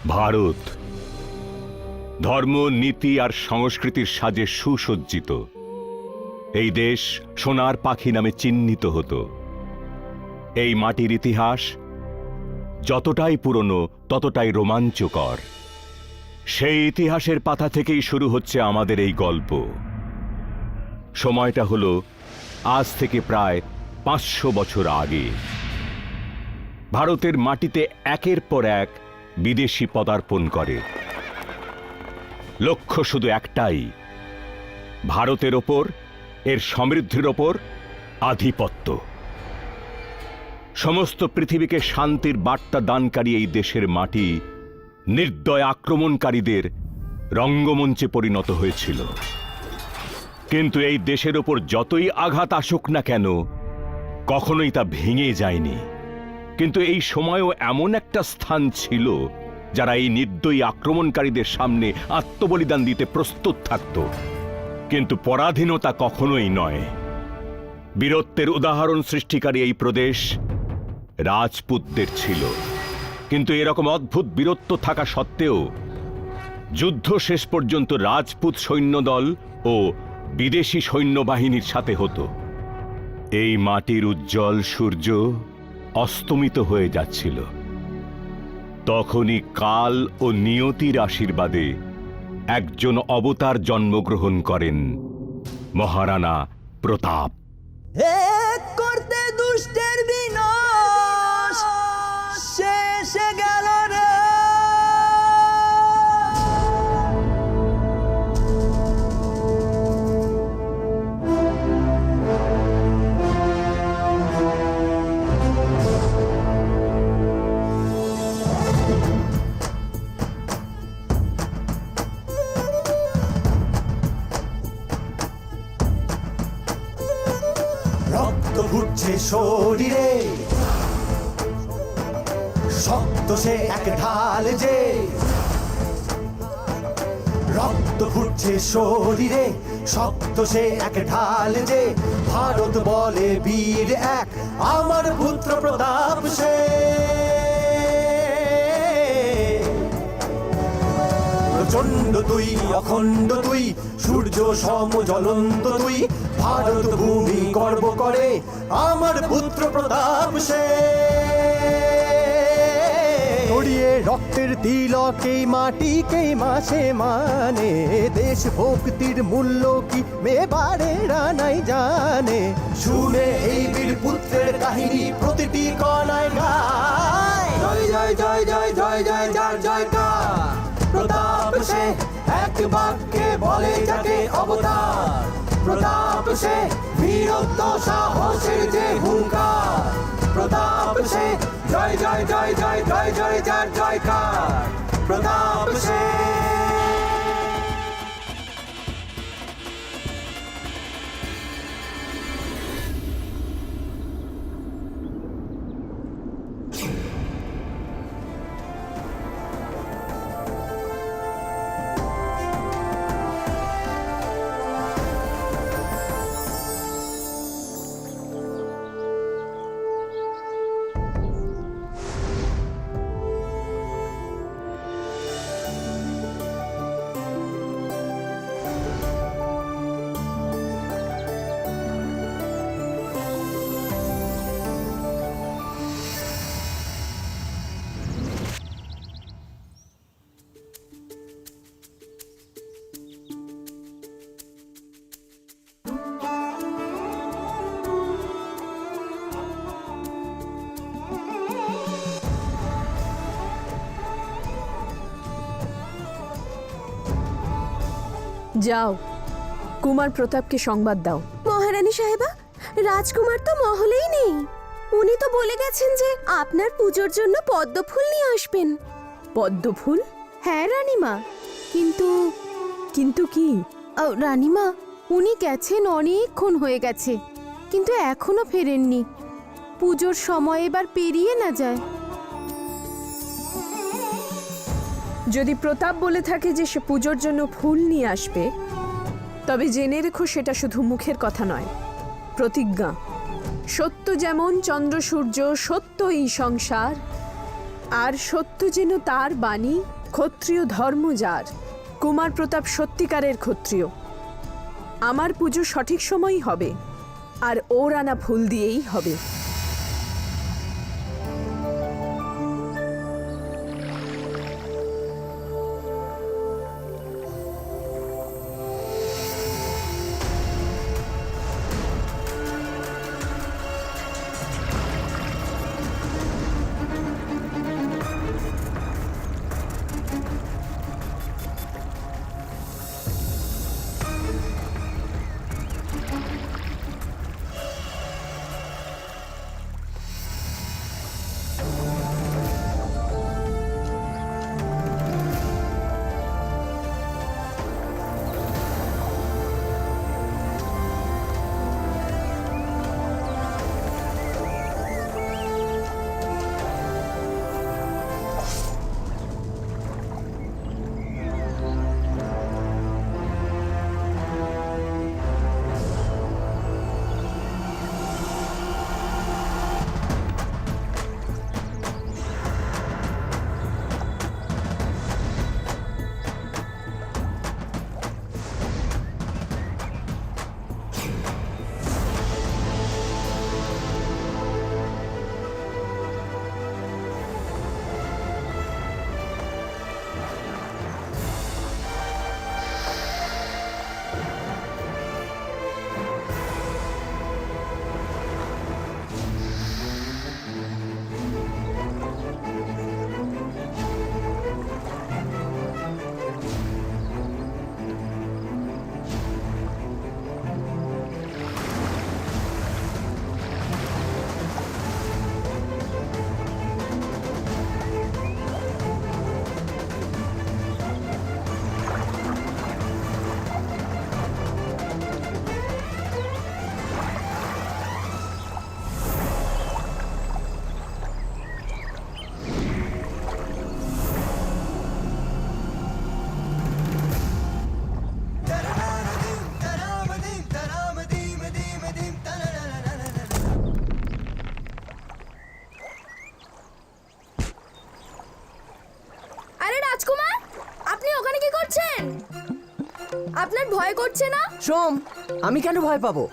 ভারত ধর্ম, নীতি আর সংস্কৃতির সাজে সুসজ্জিত। এই দেশ সোনার পাখি নামে চিহ্নিত হতো। এই মাটির ইতিহাস যতটাই পুরনো ততটাই রোমাঞ্চকর। সেই ইতিহাসের পাতা থেকেই শুরু হচ্ছে আমাদের এই গল্প। সময়টা হলো আজ থেকে প্রায় 500 বছর আগে। ভারতের মাটিতে একের পর এক বিদেশি পদার্পণ করে। লক্ষ্য শুধু একটাই, ভারতের ওপর, এর সমৃদ্ধির ওপর আধিপত্য। সমস্ত পৃথিবীকে শান্তির বার্তা দানকারী এই দেশের মাটি নির্দয় আক্রমণকারীদের রঙ্গমঞ্চে পরিণত হয়েছিল। কিন্তু এই দেশের ওপর যতই আঘাত আসুক না কেন, কখনোই তা ভেঙে যায়নি। কিন্তু এই সময়ও এমন একটা স্থান ছিল যারা এই নির্দয়ী আক্রমণকারীদের সামনে আত্মবলিদান দিতে প্রস্তুত থাকত। কিন্তু পরাধীনতা কখনোই নয়। বীরত্বের উদাহরণ সৃষ্টিকারী এই প্রদেশ রাজপুতদের ছিল। কিন্তু এরকম অদ্ভুত বীরত্ব থাকা সত্ত্বেও যুদ্ধ শেষ পর্যন্ত রাজপুত সৈন্যদল ও বিদেশি সৈন্যবাহিনীর সাথে হতো। এই মাটির উজ্জ্বল সূর্য অস্তমিত হয়ে যাচ্ছিল। তখনই কাল ও নিয়তির আশীর্বাদে একজন অবতার জন্মগ্রহণ করেন, মহারানা প্রতাপ। করতে দুষ্টের বিনাশ শেষে গেল রে। রক্ত ঘুরছে শরীরে, শক্ত সে এক ঢাল যে। রক্ত ঘুরছে শরীরে, শক্ত সে এক ঢাল যে। ভারত বলে বীর এক, আমার পুত্র প্রতাপ সে। প্রচণ্ড তুই, অখণ্ড তুই, সূর্য সম জ্বলন্ত তুই। ভারত ভূমি গর্ব করে, আমার পুত্র প্রতাপ সে। ছড়িয়ে রক্তের তিলকে মাটিকে মাসে মানে। দেশ ভক্তির মূল্য কি মেবারে রানাই জানে। শুনে এই বীর পুত্রের কাহিনী প্রতিটি কণায় গায়। জয় জয় জয় জয় জয় জয় জয় জয়কার। প্রতাপ সে এক বাক্যে বলে যাকে অবতার। প্রতাপ সে বীরত্ব সাহসের যে হুঙ্কার। প্রতাপ সে জয় জয় জয় জয় জয় জয় জয় জয়কার। প্রতাপ সে। যাও, কুমার প্রতাপকে সংবাদ দাও। মহারানী সাহেবা, রাজকুমার তো মহলেই নেই। উনি তো বলে গেছেন যে আপনার পুজোর জন্য পদ্মফুল নিয়ে আসবেন। পদ্মফুল? হ্যাঁ রানীমা, কিন্তু কিন্তু কি? রানীমা, উনি গেছেন অনেকক্ষণ হয়ে গেছে, কিন্তু এখনো ফেরেননি। পুজোর সময় এবার পেরিয়ে না যায়। যদি প্রতাপ বলে থাকে যে সে পুজোর জন্য ফুল নিয়ে আসবে, তবে জেনে রেখো সেটা শুধু মুখের কথা নয়, প্রতিজ্ঞা। সত্য যেমন চন্দ্র সূর্য, সত্য এই সংসার, আর সত্য যেন তার বাণী, ক্ষত্রিয় ধর্ম যার। কুমার প্রতাপ সত্যিকারের ক্ষত্রিয়। আমার পুজো সঠিক সময়ই হবে, আর ওর আনা ফুল দিয়েই হবে। আরে রাজকুমার, আপনি ওখানে কি করছেন? আপনার ভয় করছে না? সোম, আমি কেন ভয় পাবো?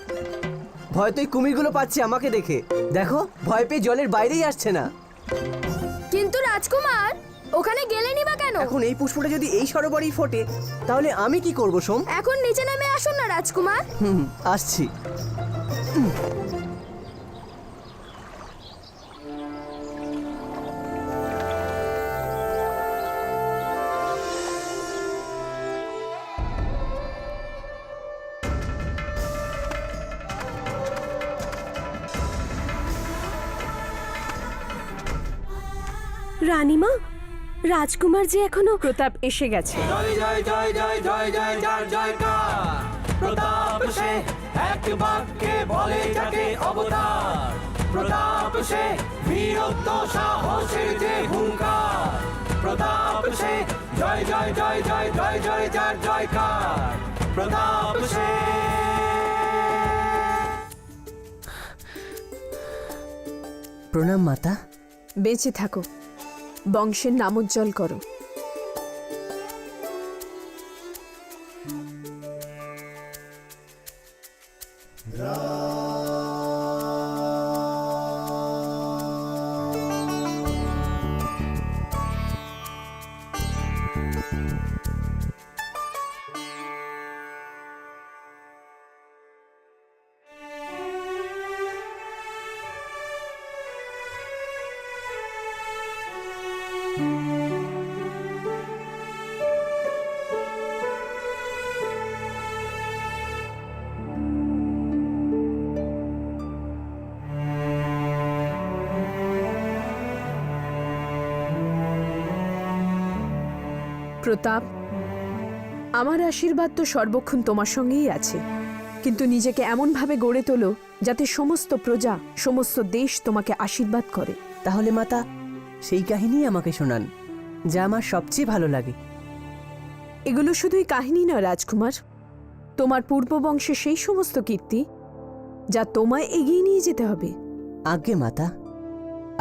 ভয় তো এই কুমিরগুলো পাচ্ছে আমাকে দেখে। দেখো, ভয় পেয়ে জলের বাইরেই আসছে না। কিন্তু রাজকুমার, ওখানে গেলেনই বা কেন? এখন এই পুষ্পটা যদি এই সরোবরেই ফোটে, তাহলে আমি কি করব সোম? এখন নিচে নেমে আসুন না রাজকুমার। আসছি। রানীমা, রাজকুমার যে এখনো প্রতাপ এসে গেছে। জয় জয় জয় জয় জয় জয় জয় জয়কার। প্রতাপ সে এক বাক্যে বলে যাকে অবতার। প্রতাপ সে বীরত্ব সাহসের যে হুঙ্কার। প্রতাপ সে জয় জয় জয় জয় জয় জয় জয় জয়কার। প্রতাপ সে। প্রণাম মাতা। বেঁচে থাকো, বংশের নামোজ্জ্বল করো। প্রতাপ, আমার আশীর্বাদ তো সর্বক্ষণ তোমার সঙ্গেই আছে, কিন্তু নিজেকে এমনভাবে গড়ে তোলো যাতে সমস্ত প্রজা, সমস্ত দেশ তোমাকে আশীর্বাদ করে। তাহলে মাতা, সেই কাহিনী আমাকে শোনান যা আমার সবচেয়ে ভালো লাগে। এগুলো শুধুই কাহিনী নয় রাজকুমার, তোমার পূর্ববংশে সেই সমস্ত কীর্তি যা তোমায় এগিয়ে নিয়ে যেতে হবে। আজ্ঞে মাতা,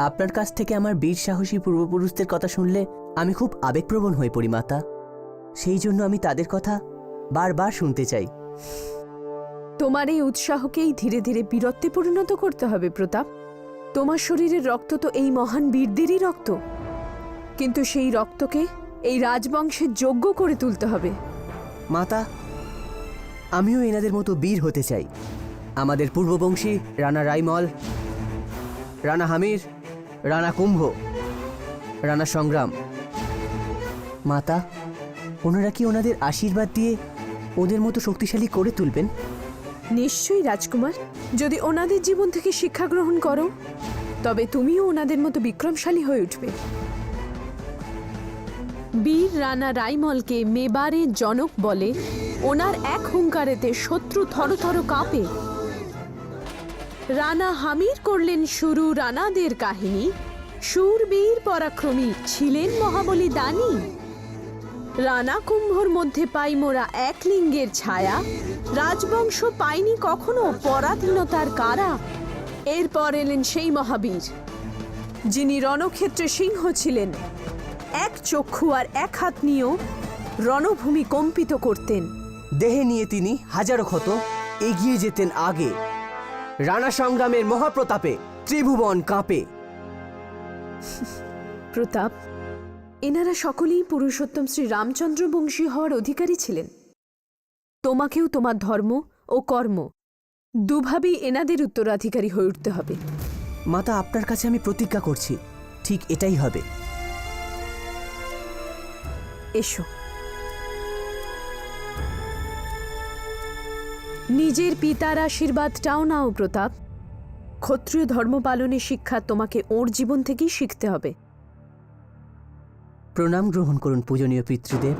আপনার কাছ থেকে আমার বীর সাহসী পূর্বপুরুষদের কথা শুনলে আমি খুব আবেগপ্রবণ হয়ে পড়ি মাতা। সেই জন্য আমি তাদের কথা বারবার শুনতে চাই। তোমার এই উৎসাহকেই ধীরে ধীরে বীরত্বে পরিণত করতে হবে প্রতাপ। তোমার শরীরের রক্ত তো এই মহান বীরদেরই রক্ত, কিন্তু সেই রক্তকে এই রাজবংশের যোগ্য করে তুলতে হবে। মাতা, আমিও এনাদের মতো বীর হতে চাই। আমাদের পূর্ববংশী রানা রাইমল, রানা হামির, রানা কুম্ভ, রানা সংগ্রাম। মাতা, ওনারা কি ওনাদের আশীর্বাদ দিয়ে ওদের মতো শক্তিশালী করে তুলবেন? নিশ্চয়ই রাজকুমার, যদি ওনাদের জীবন থেকে শিক্ষা গ্রহণ করো তবে তুমিও ওনাদের মতো বিক্রমশালী হয়ে উঠবে। বীর রানা রাইমলকে মেবারের জনক বলে। ওনার এক হুঙ্কারেতে শত্রু থরথর কাঁপে। রানা হামির করলেন শুরু রানাদের কাহিনী। শূরবীর পরাক্রমী ছিলেন মহাবলী দানী। রানা কুম্ভর মধ্যে পাই মোরা এক লিঙ্গের ছায়া। রাজবংশ পায়নি কখনো পরাধীনতার কারা। এরপর এলেন সেই মহাবীর যিনি রণক্ষেত্রে সিংহ ছিলেন। এক চক্ষু আর এক হাত নিয়েও রণভূমি কম্পিত করতেন। দেহে নিয়ে তিনি হাজারো ক্ষত এগিয়ে যেতেন আগে। রানা সংগ্রামের মহাপ্রতাপে ত্রিভুবন কাঁপে। প্রতাপ, এনারা সকলেই পুরুষোত্তম শ্রী রামচন্দ্র বংশী হওয়ার অধিকারী ছিলেন। তোমাকেও তোমার ধর্ম ও কর্ম দুভাবেই এনাদের উত্তরাধিকারী হয়ে উঠতে হবে। মাতা, আপনার কাছে আমি প্রতিজ্ঞা করছি, ঠিক এটাই হবে। এসো। নিজের পিতার আশীর্বাদটাও নাও প্রতাপ। ক্ষত্রিয় ধর্ম পালনের শিক্ষা তোমাকে ওর জীবন থেকেই শিখতে হবে। প্রণাম গ্রহণ করুন পূজনীয় পিতৃদেব।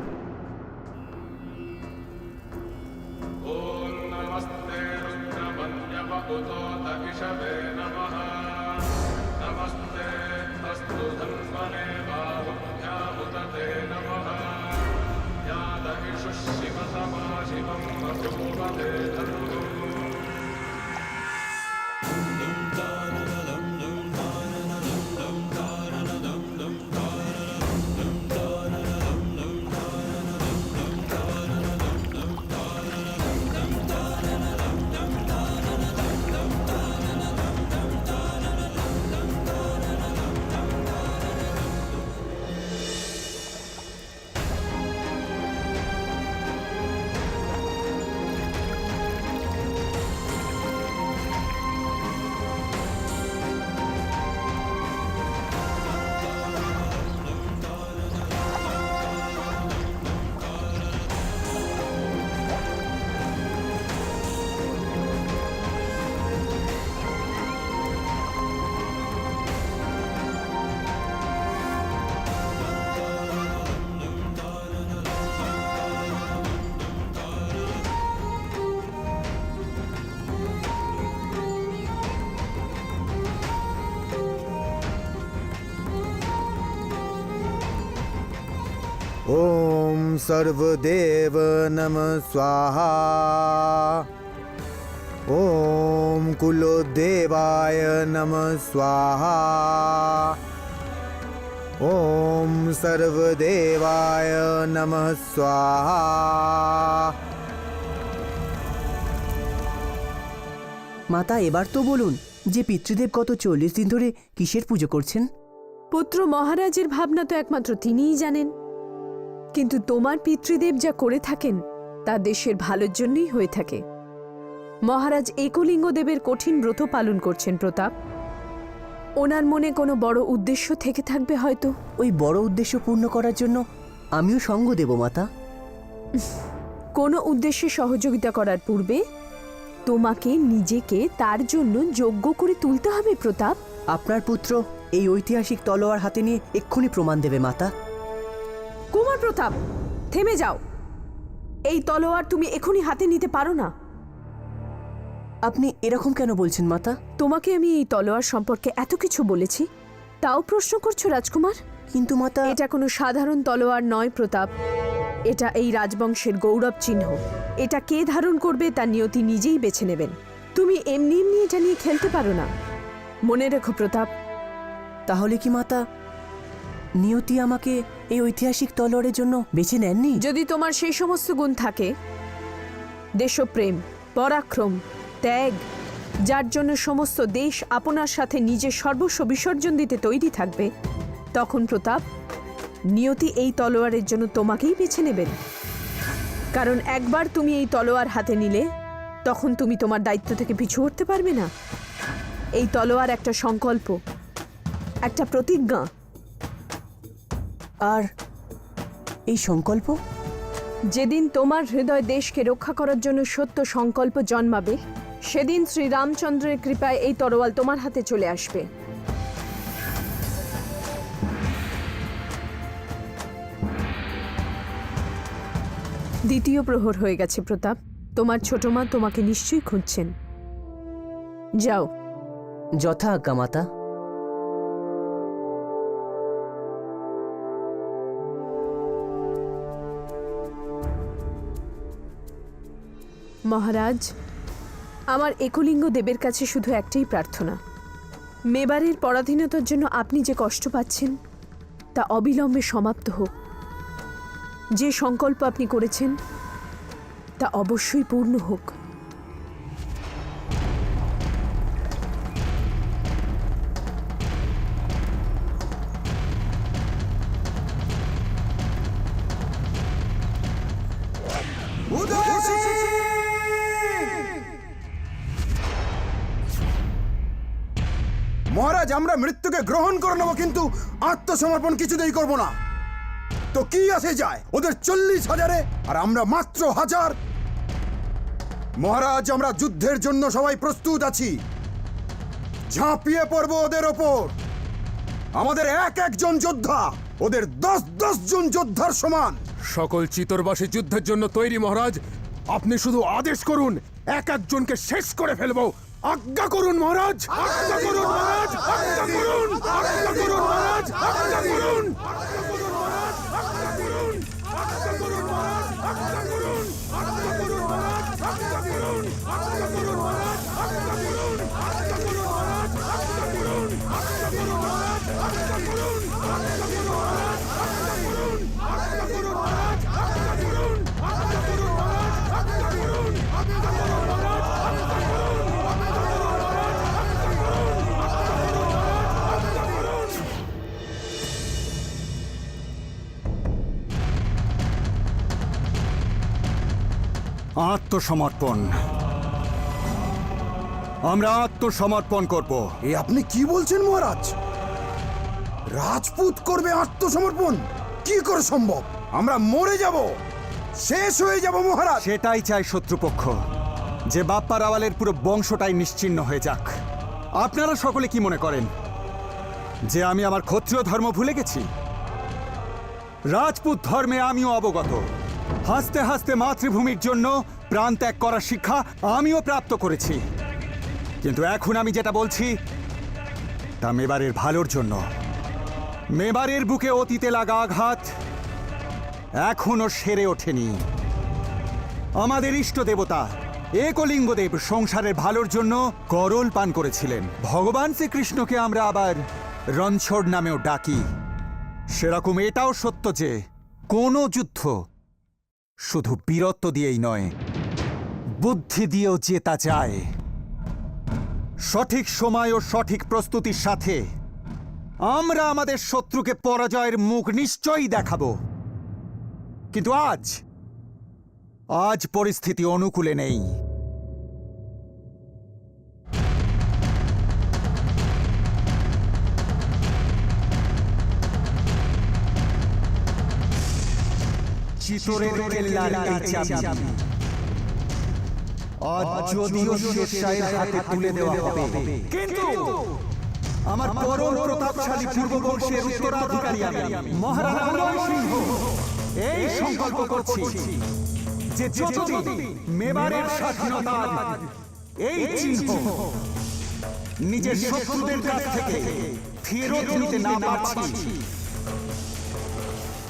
ॐ सर्वदेव नमः स्वाहा। ॐ कुलोदेवाय नमः स्वाहा। ॐ सर्वदेवाय नमः स्वाहा। মাতা, এবার তো বলুন যে পিতৃদেব গত 40 দিন ধরে কিসের পুজো করছেন? পুত্র মহারাজের ভাবনা তো একমাত্র তিনিই জানেন, কিন্তু তোমার পিতৃদেব যা করে থাকেন তা দেশের ভালোর জন্যই হয়ে থাকে। মহারাজ একলিঙ্গ দেবের কঠিন ব্রত পালন করছেন প্রতাপ। ওনার মনে কোনো বড় উদ্দেশ্য থেকে থাকবে হয়তো। ওই বড় উদ্দেশ্য পূর্ণ করার জন্য আমিও সঙ্গ দেব মাতা। কোনো উদ্দেশ্যে সহযোগিতা করার পূর্বে তোমাকে নিজেকে তার জন্য যোগ্য করে তুলতে হবে প্রতাপ। আপনার পুত্র এই ঐতিহাসিক তলোয়ার হাতে নিয়ে এক্ষুনি প্রমাণ দেবে মাতা। কুমার প্রতাপ, থেমে যাও। এই তলোয়ার তুমি এখনই হাতে নিতে পারো না। আপনি এরকম কেন বলছেন মাতা? তোমাকে আমি এই তলোয়ার সম্পর্কে এত কিছু বলেছি, তাও প্রশ্ন করছো রাজকুমার? কিন্তু মাতা, এটা কোনো সাধারণ তলোয়ার নয় প্রতাপ। এটা এই রাজবংশের গৌরব চিহ্ন। এটা কে ধারণ করবে তার নিয়তি নিজেই বেছে নেবেন। তুমি এমনি এমনি এটা নিয়ে খেলতে পারো না। মনে রেখো প্রতাপ, তাহলে কি মাতা নিয়তি আমাকে এই ঐতিহাসিক তলোয়ারের জন্য বেছে নেননি? যদি তোমার সেই সমস্ত গুণ থাকে, দেশপ্রেম, পরাক্রম, ত্যাগ, যার জন্য সমস্ত দেশ আপনার সাথে নিজের সর্বস্ব বিসর্জন দিতে তৈরি থাকবে, তখন প্রতাপ, নিয়তি এই তলোয়ারের জন্য তোমাকেই বেছে নেবেন। কারণ একবার তুমি এই তলোয়ার হাতে নিলে তখন তুমি তোমার দায়িত্ব থেকে পিছু হটতে পারবে না। এই তলোয়ার একটা সংকল্প, একটা প্রতিজ্ঞা। আর এই সংকল্প? যেদিন তোমার হৃদয় দেশকে রক্ষা করার জন্য সত্য সংকল্প জন্মাবে, সেদিন শ্রী রামচন্দ্রের কৃপায় এই তরোয়াল তোমার হাতে চলে আসবে। দ্বিতীয় প্রহর হয়ে গেছে প্রতাপ। তোমার ছোট মা তোমাকে নিশ্চয়ই খুঁজছেন। যাও। যথা আজ্ঞা মাতা। মহারাজ, আমার একলিঙ্গ দেবের কাছে শুধু একটাই প্রার্থনা, মেবারের পরাধীনতার জন্য আপনি যে কষ্ট পাচ্ছেন তা অবিলম্বে সমাপ্ত হোক। যে সংকল্প আপনি করেছেন তা অবশ্যই পূর্ণ হোক। মহারাজ, আমরা মৃত্যুকে গ্রহণ করে নেব, কিন্তু আত্মসমর্পণ কিছুতেই করব না। তো কি আসে যায় ওদের 40,000-এ, আর আমরা মাত্র 1000। মহারাজ, আমরা যুদ্ধের জন্য সবাই প্রস্তুত আছি। ঝাঁপিয়ে পড়ব ওদের ওপর। আমাদের একজন যোদ্ধা ওদের 10 জন যোদ্ধার সমান। সকল চিতরবাসী যুদ্ধের জন্য তৈরি মহারাজ। আপনি শুধু আদেশ করুন, একজনকে শেষ করে ফেলবো। আজ্ঞা করুন মহারাজ, আজ্ঞা করুন মহারাজ, আজ্ঞা করুন, আজ্ঞা করুন মহারাজ, আজ্ঞা করুন, আজ্ঞা করুন মহারাজ, আজ্ঞা করুন, আজ্ঞা করুন মহারাজ, আজ্ঞা করুন, আজ্ঞা করুন মহারাজ, আজ্ঞা করুন, আজ্ঞা করুন মহারাজ, আজ্ঞা করুন, আজ্ঞা করুন মহারাজ, আজ্ঞা করুন, আজ্ঞা করুন মহারাজ, আজ্ঞা করুন, আজ্ঞা করুন মহারাজ, আজ্ঞা করুন, আজ্ঞা করুন মহারাজ, আজ্ঞা করুন, আজ্ঞা করুন মহারাজ, আজ্ঞা করুন, আজ্ঞা করুন মহারাজ, আজ্ঞা করুন। আত্মসমর্পণ। আমরা আত্মসমর্পণ করব। এ আপনি কি বলছেন মহারাজ? রাজপুত করবে আত্মসমর্পণ? কি করে সম্ভব? আমরা মরে যাব, শেষ হয়ে যাব মহারাজ। সেটাই চাই শত্রুপক্ষ, যে বাপ্পা রাওয়ালের পুরো বংশটাই নিশ্চিহ্ন হয়ে যাক। আপনারা সকলে কি মনে করেন যে আমি আমার ক্ষত্রিয় ধর্ম ভুলে গেছি? রাজপুত ধর্মে আমিও অবগত। হাসতে হাসতে মাতৃভূমির জন্য প্রাণ ত্যাগ করার শিক্ষা আমিও প্রাপ্ত করেছি। কিন্তু এখন আমি যেটা বলছি তা মেবারের ভালোর জন্য। মেবারের বুকে অতীতে লাগা আঘাত এখনো সেরে ওঠেনি। আমাদের ইষ্ট দেবতা একলিঙ্গদেব সংসারের ভালোর জন্য করল পান করেছিলেন। ভগবান শ্রীকৃষ্ণকে আমরা আবার রণছড় নামেও ডাকি। সেরকম এটাও সত্য যে কোনো যুদ্ধ শুধু বীরত্ব দিয়েই নয়, বুদ্ধি দিয়েও জেতা যায়। সঠিক সময় ও সঠিক প্রস্তুতির সাথে আমরা আমাদের শত্রুকে পরাজয়ের মুখ নিশ্চয়ই দেখাবো। কিন্তু আজ পরিস্থিতি অনুকূলে নেই। চিতোরের কেল্লার এই চাবি আজ যদিও শেরশাহের হাতে তুলে দেওয়া হবে, কিন্তু আমার পরম প্রতাপশালী পূর্ববংশের উত্তরাধিকারী আমি মহারাজা উদয় সিংহ এই সংকল্প করছি যে যতদিন মেবারের স্বাধীনতার এই চিহ্ন নিজের শত্রুদের কাছ থেকে ফেরত নিতে না পারছি,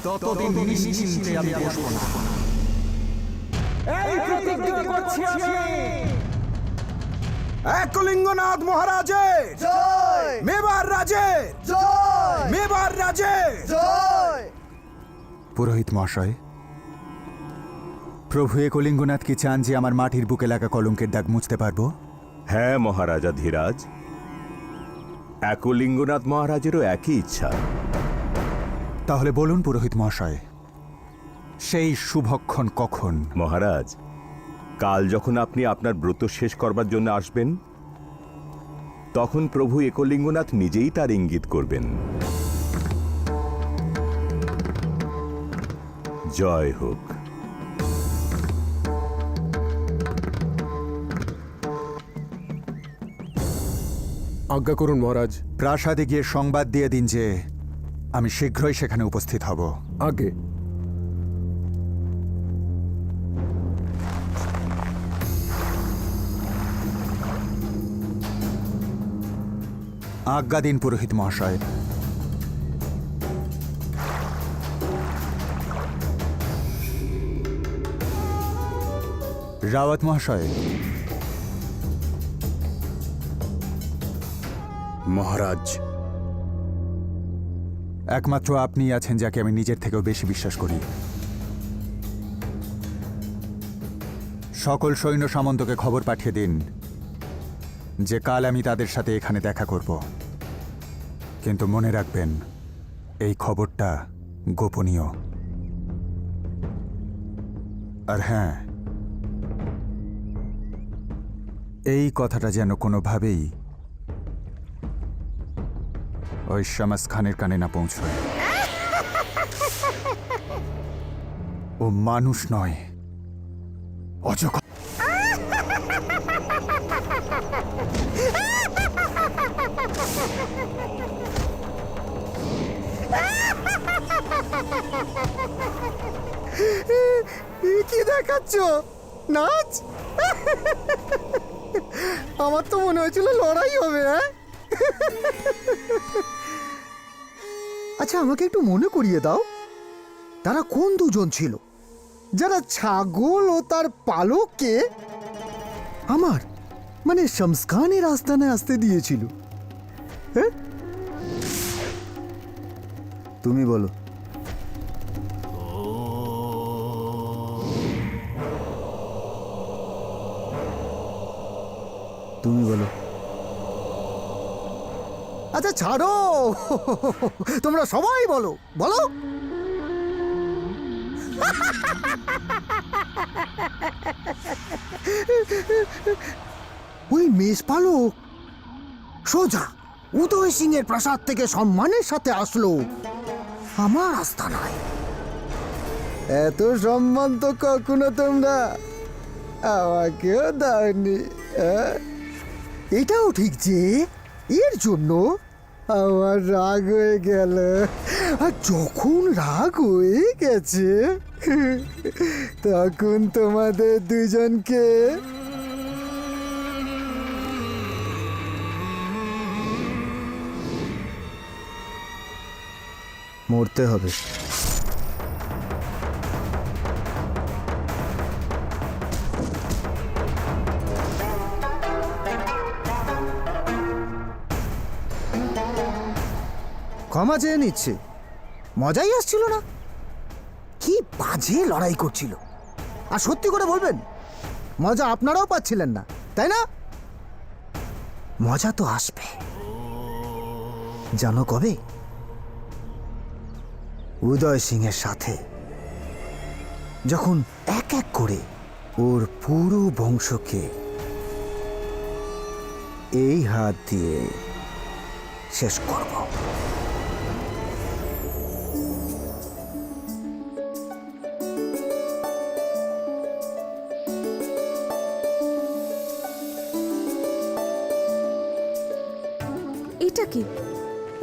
ততদিন নিশ্চিন্তে আমি বসব না। এই প্রতিজ্ঞা করছি আমি একলিঙ্গনাথ মহারাজের জয় মেবার রাজের জয় মেবার রাজের জয়। পুরোহিত মহাশয়, প্রভু একলিঙ্গনাথ কি চান যে আমার মাটির বুকে লাগা কলঙ্কের দাগ মুছতে পারবো? হ্যাঁ মহারাজা ধীরাজ, একলিঙ্গনাথ মহারাজেরও একই ইচ্ছা। তাহলে বলুন পুরোহিত মহাশয়, সেই শুভক্ষণ কখন? মহারাজ, কাল যখন আপনি আপনার ব্রত শেষ করবার জন্য আসবেন, তখন প্রভু একলিঙ্গনাথ নিজেই তার ইঙ্গিত করবেন। জয় হোক। আজ্ঞা করুন মহারাজ। প্রাসাদে গিয়ে সংবাদ দিয়ে দিন যে আমি শীঘ্রই সেখানে উপস্থিত হব। আগে আজ্ঞা দিন পুরোহিত মহাশয়। রাওয়াত মহাশয়, মহারাজ, একমাত্র আপনিই আছেন যাকে আমি নিজের থেকেও বেশি বিশ্বাস করি। সকল সৈন্য সামন্তকে খবর পাঠিয়ে দিন যে কাল আমি তাদের সাথে এখানে দেখা করব, কিন্তু মনে রাখবেন এই খবরটা গোপনীয়। আর হ্যাঁ, এই কথাটা যেন কোনোভাবেই ওই শামাস খানের কানে না পৌঁছয়। ও মানুষ নয়, অজগর। কি দেখাচ্ছ? নাচ? আমার তো মনে হয়েছিল লড়াই হবে। হ্যাঁ, আচ্ছা আমাকে একটু মনে করিয়ে দাও, তারা কোন দুজন ছিল যারা ছাগল ও তার পালককে আমার মানে শমস্কানের আস্তানে আসতে দিয়েছিল? হ্যাঁ, তুমি বলো। তুমি বলো। আচ্ছা ছাড়ো, তোমরা সবাই বলো বলো। ওই মেষপালক সোজা উদয় সিং এর প্রাসাদ থেকে সম্মানের সাথে আসলো আমার আস্তানায়। এত সম্মান তো কখনো তোমরা আমাকেও দাওনি। এটাও ঠিক যে এর জন্য আমার রাগ হয়ে গেল। আর যখন রাগ হয়ে গেছে তখন তোমাদের দুজনকে মরতে হবে। ক্ষমা চেয়ে নিচ্ছে, মজাই আসছিল না। কি বাজে লড়াই করছিল। আর সত্যি করে বলবেন, মজা আপনারাও পাচ্ছিলেন না, তাই না? মজা তো আসবে, জানো কবে? উদয় সিং এর সাথে যখন এক এক করে ওর পুরো বংশকে এই হাত দিয়ে শেষ করব। এটা কি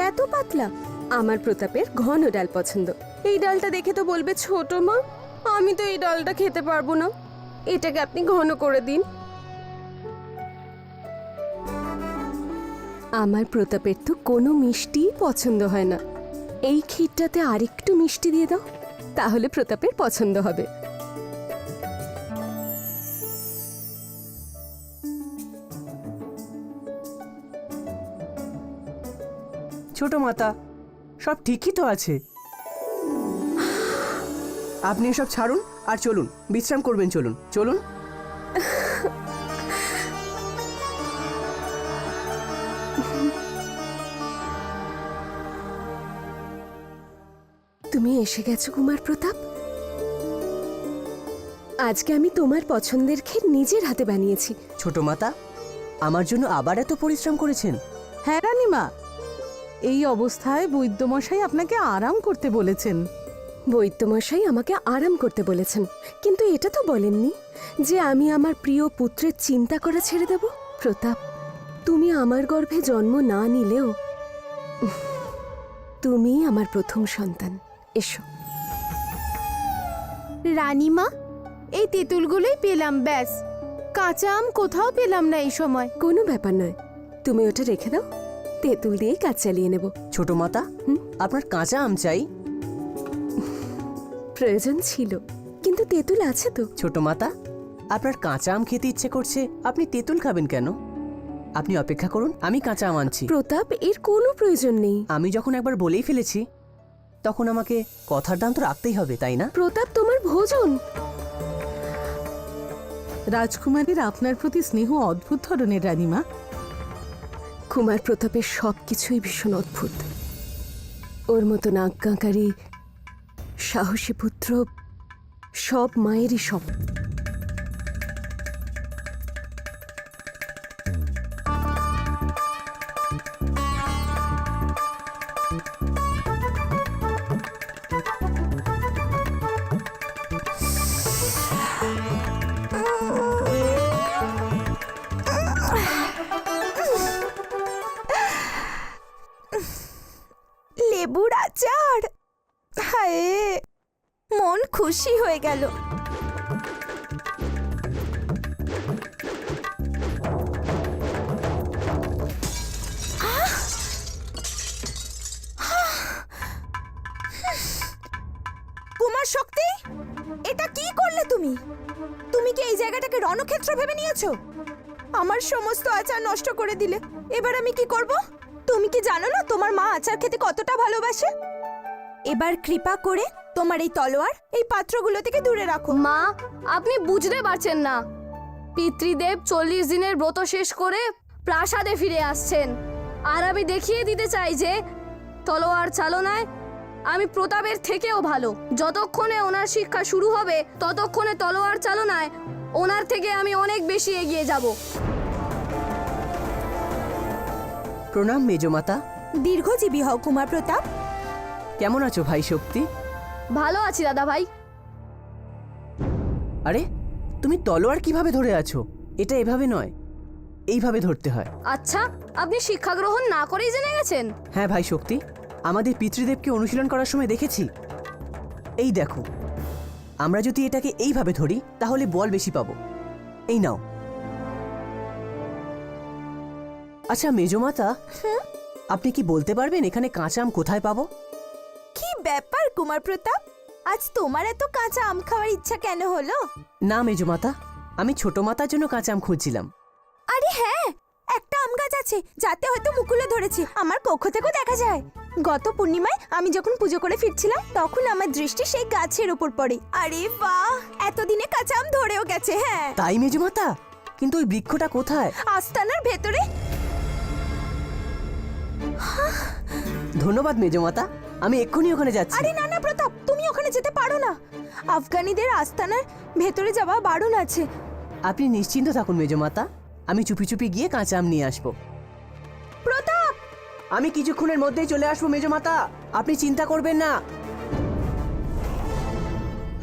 এত পাতলা? আমার প্রতাপের ঘন ডাল পছন্দ। এই ডালটা দেখে তো বলবে ছোট মা, আমি তো এই ডালটা খেতে পারবো না। এটাকে আপনি ঘন করে দিন। আমার প্রতাপের তো কোনো মিষ্টিই পছন্দ হয় না। এই ক্ষীরটাতে আরেকটু মিষ্টি দিয়ে দাও, তাহলে প্রতাপের পছন্দ হবে। ছোট মাতা, সব ঠিকই তো আছে। আপনি এসব ছাড়ুন আর চলুন, বিশ্রাম করবেন। চলুন চলুন। তুমি এসে গেছো কুমার প্রতাপ। আজকে আমি তোমার পছন্দের ক্ষীর নিজের হাতে বানিয়েছি। ছোট মাতা, আমার জন্য আবার এত পরিশ্রম করেছেন? হ্যাঁ রানীমা, এই অবস্থায় বৈদ্যমশাই আপনাকে আরাম করতে বলেছেন। বৈদ্যমশাই আমাকে আরাম করতে বলেছেন, কিন্তু এটা তো বলেননি যে আমি আমার প্রিয় পুত্রের চিন্তা করা ছেড়ে দেব। প্রতাপ, তুমি আমার গর্ভে জন্ম না নিলেও তুমি আমার প্রথম সন্তান। এসো। রানীমা, এই তেঁতুলগুলোই পেলাম, ব্যাস। কাঁচা আম কোথাও পেলাম না এই সময়। কোনো ব্যাপার নয়, তুমি ওটা রেখে দাও, তেঁতুল দিয়েই কাজ চালিয়ে নেব। ছোট মাতা, আপনার কাঁচা আম চাই? প্রয়োজন ছিল, কিন্তু তেঁতুল আছে তো। ছোট মাতা, আপনার কাঁচা আম খেতে ইচ্ছে করছে, আপনি তেঁতুল খাবেন কেন? আপনি অপেক্ষা করুন, আমি কাঁচা আম আনছি। প্রতাপ, এর কোনো প্রয়োজন নেই। আমি যখন একবার বলেই ফেলেছি, তখন আমাকে কথার দাম তো রাখতেই হবে, তাই না? প্রতাপ, তোমার ভোজন। রাজকুমারীর আপনার প্রতি স্নেহ অদ্ভুত ধরনের রানীমা। কুমার প্রতাপের সব কিছুই ভীষণ অদ্ভুত। ওর মতন আজ্ঞাকারী সাহসী পুত্র সব মায়েরই স্বপ্ন। লেবুর আচার, হায়, মন খুশি হয়ে গেল। কুমার শক্তি, এটা কি করলে তুমি? তুমি কি এই জায়গাটাকে রণক্ষেত্র ভেবে নিয়েছো? আমার সমস্ত আচার নষ্ট করে দিলে। এবার আমি কি করব? তুমি কি জানো না তোমার মা আচার খেতে কতটা ভালোবাসে? এবার কৃপা করে তোমার এই তলোয়ার এই পাত্রগুলো থেকে দূরে রাখো। মা, আপনি বুঝতে পারছেন না, পিতৃদেব 40 দিনের ব্রত শেষ করে প্রাসাদে ফিরে আসছেন, আর আমি দেখিয়ে দিতে চাই যে তলোয়ার চালনায় আমি প্রতাপের থেকেও ভালো। যতক্ষণে ওনার শিক্ষা শুরু হবে, ততক্ষণে তলোয়ার চালনায় ওনার থেকে আমি অনেক বেশি এগিয়ে যাব। প্রণাম মেজমাতা। দীর্ঘজীবী হও কুমার প্রতাপ। কেমন আছো ভাই শক্তি? ভালো আছি দাদা ভাই। আরে, তুমি তলোয়ার কিভাবে ধরে আছো? এটা এভাবে নয়, এইভাবে ধরতে হয়। আচ্ছা, আপনি শিক্ষা গ্রহণ না করেই জেনে গেছেন? হ্যাঁ ভাই শক্তি, আমাদের পিতৃদেবকে অনুশীলন করার সময় দেখেছি। এই দেখো, আমরা যদি এটাকে এইভাবে ধরি তাহলে বল বেশি পাবো। এই নাও। আচ্ছা মেজমাতা, আপনি কি বলতে পারবেন এখানে কাঁচা আম কোথায় পাবো? কি ব্যাপার কুমার প্রতাপ, আজ তোমার এত কাঁচা আম খাওয়ার ইচ্ছা কেন হলো? না মেজমাতা, আমি ছোট মাতার জন্য কাঁচা আম খুঁজছিলাম। আরে হ্যাঁ, একটা আম গাছ আছে যাতে হয়তো মুকুলও ধরেছে, আমার কক্ষ থেকেও দেখা যায়। গত পূর্ণিমায় আমি যখন পুজো করে ফিরছিলাম, তখন আমার দৃষ্টি সেই গাছের উপর পড়ে। আরে বাহ, এতদিনে কাঁচা আম ধরেও গেছে। হ্যাঁ তাই মেজমাতা, কিন্তু ওই বৃক্ষটা কোথায়? আস্তানার ভেতরে। ধন্যবাদ মেজমাতা, আমি এক্ষুনি ওখানে যাচ্ছি। আরে না না প্রতাপ, তুমি ওখানে যেতে পারো না। আফগানিদের আস্তানার ভেতরে যাওয়া বারণ আছে। আপনি নিশ্চিন্ত থাকুন মেজমাতা, আমি চুপি চুপি গিয়ে কাঁচা আম নিয়ে আসবো। প্রতাপ, আমি কিছুক্ষণের মধ্যেই চলে আসবো মেজমাতা, আপনি চিন্তা করবেন না।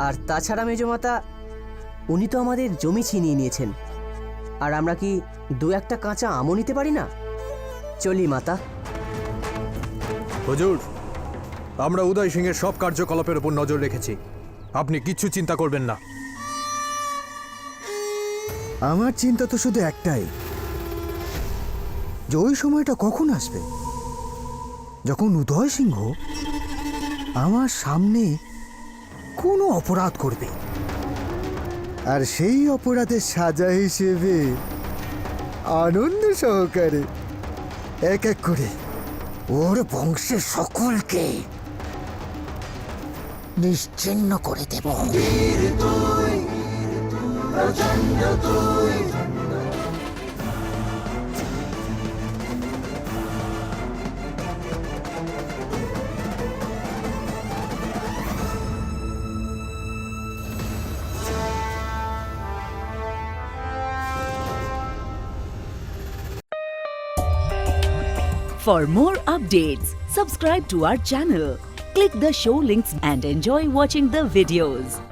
আর তাছাড়া মেজমাতা, উনি তো আমাদের জমি ছিনিয়ে নিয়েছেন, আর আমরা কি দু একটা কাঁচা আমও নিতে পারি না? চলি মাতা। হুজুর, আমরা উদয় সিংহের সব কার্যকলাপের উপর নজর রেখেছি, আপনি কিচ্ছু চিন্তা করবেন না। আমার চিন্তা তো শুধু একটাই, যে ওই সময়টা কখন আসবে যখন উদয় সিংহ আমার সামনে কোনো অপরাধ করবে, আর সেই অপরাধের সাজা হিসেবে আনন্দ সহকারে এক এক করে ওর বংশের সকলকে নিশ্চিহ্ন করে দেব। For more updates, subscribe to our channel, click the show links and enjoy watching the videos.